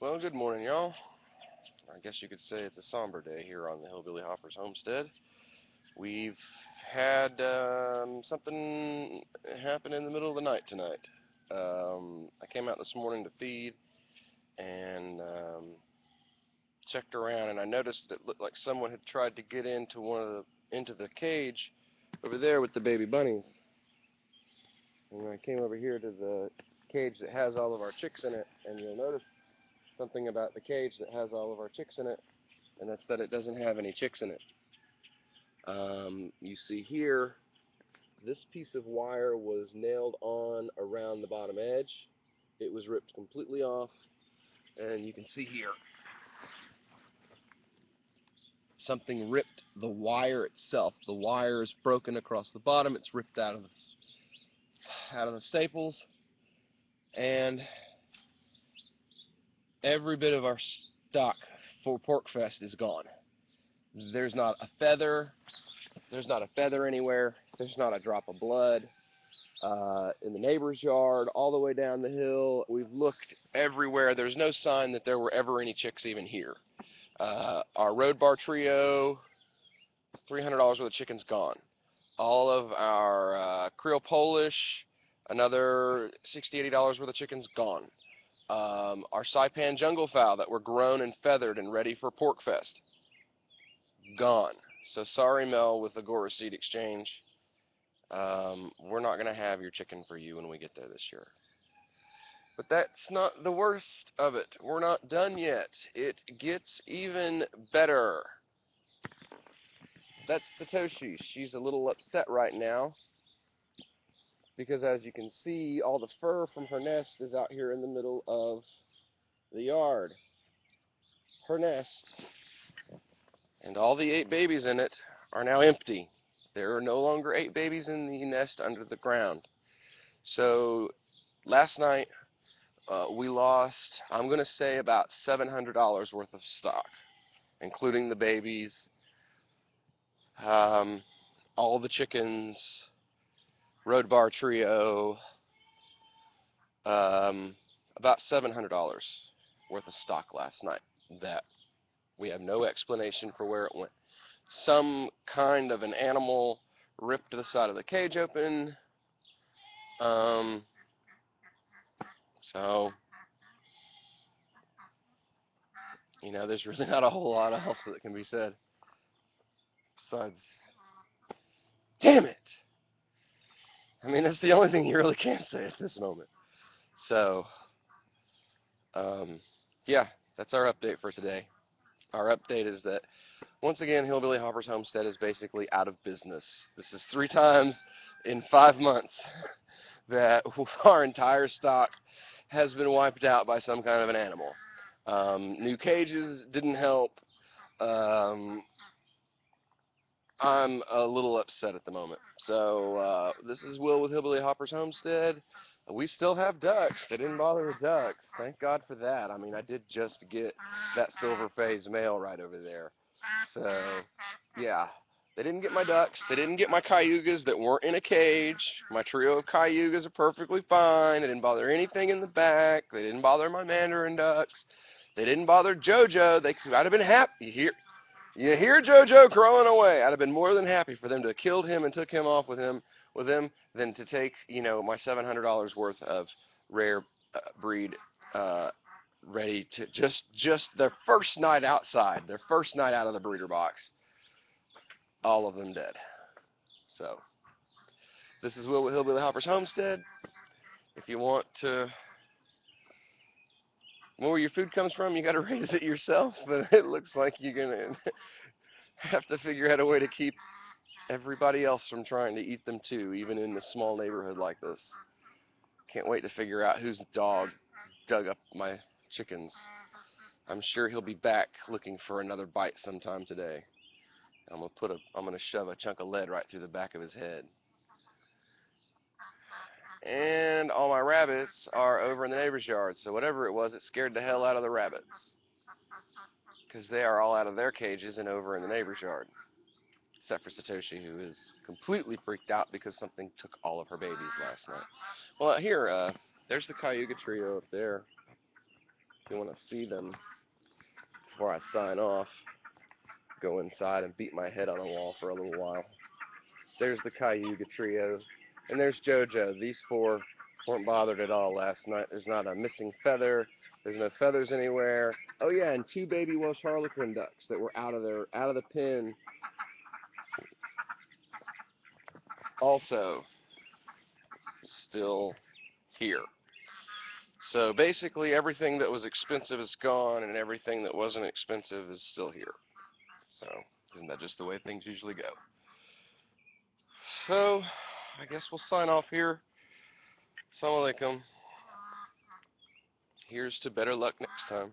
Well, good morning, y'all. I guess you could say it's a somber day here on the Hillbilly Hopper's homestead. We've had something happen in the middle of the night tonight. I came out this morning to feed and checked around, and I noticed it looked like someone had tried to get into the cage over there with the baby bunnies. And I came over here to the cage that has all of our chicks in it, and you'll notice something about the cage that has all of our chicks in it, and that's that it doesn't have any chicks in it. You see here, this piece of wire was nailed on around the bottom edge. It was ripped completely off, and you can see here, something ripped the wire itself. The wire is broken across the bottom. It's ripped out of the staples, and every bit of our stock for Porkfest is gone. There's not a feather. There's not a feather anywhere. There's not a drop of blood in the neighbor's yard, all the way down the hill. We've looked everywhere. There's no sign that there were ever any chicks even here. Our Road Bar Trio, $300 worth of chicken's gone. All of our Creole Polish, another $60, $80 worth of chicken's gone. Our Saipan Jungle Fowl that were grown and feathered and ready for Porkfest, gone. So sorry, Mel, with the Gora Seed Exchange. We're not going to have your chicken for you when we get there this year. But that's not the worst of it. We're not done yet. It gets even better. That's Satoshi. She's a little upset right now because, as you can see, all the fur from her nest is out here in the middle of the yard. Her nest and all the 8 babies in it are now empty. There are no longer 8 babies in the nest under the ground. So last night we lost, I'm going to say, about $700 worth of stock, including the babies, all the chickens, Road Bar Trio, about $700 worth of stock last night that we have no explanation for where it went. Some kind of an animal ripped the side of the cage open. So, you know, there's really not a whole lot else that can be said besides, damn it! I mean, that's the only thing you really can say at this moment. So, yeah, that's our update for today. Our update is that, once again, Hillbilly Hopper's Homestead is basically out of business. This is 3 times in 5 months that our entire stock has been wiped out by some kind of an animal. New cages didn't help. I'm a little upset at the moment. So this is Will with Hillbilly Hopper's Homestead. We still have ducks. They didn't bother with ducks. Thank God for that. I mean, I did just get that silver phase male right over there. So, yeah. They didn't get my ducks. They didn't get my cayugas that weren't in a cage. My trio of cayugas are perfectly fine. They didn't bother anything in the back. They didn't bother my mandarin ducks. They didn't bother JoJo. I'd have been happy. You hear JoJo crowing away. I'd have been more than happy for them to have killed him and took him off with them than to take, you know, my $700 worth of rare breed ready to just their first night outside, their first night out of the breeder box. All of them dead. So, this is Will with Hillbilly Hopper's Homestead. If you want to know where your food comes from, you got to raise it yourself. But it looks like you're gonna have to figure out a way to keep everybody else from trying to eat them too, even in a small neighborhood like this. Can't wait to figure out whose dog dug up my chickens. I'm sure he'll be back looking for another bite sometime today. I'm gonna shove a chunk of lead right through the back of his head. And all my rabbits are over in the neighbor's yard, so whatever it was, it scared the hell out of the rabbits, because they are all out of their cages and over in the neighbor's yard, except for Satoshi, who is completely freaked out because something took all of her babies last night. Well, here, there's the Cayuga trio up there. If you want to see them before I sign off, go inside and beat my head on a wall for a little while. There's the Cayuga trio, and there's JoJo. These four weren't bothered at all last night. There's not a missing feather. There's no feathers anywhere. Oh yeah, and 2 baby Welsh Harlequin ducks that were out of the pen. Also, still here. So basically, everything that was expensive is gone, and everything that wasn't expensive is still here. So, isn't that just the way things usually go? So, I guess we'll sign off here. Assalamu alaikum. Here's to better luck next time.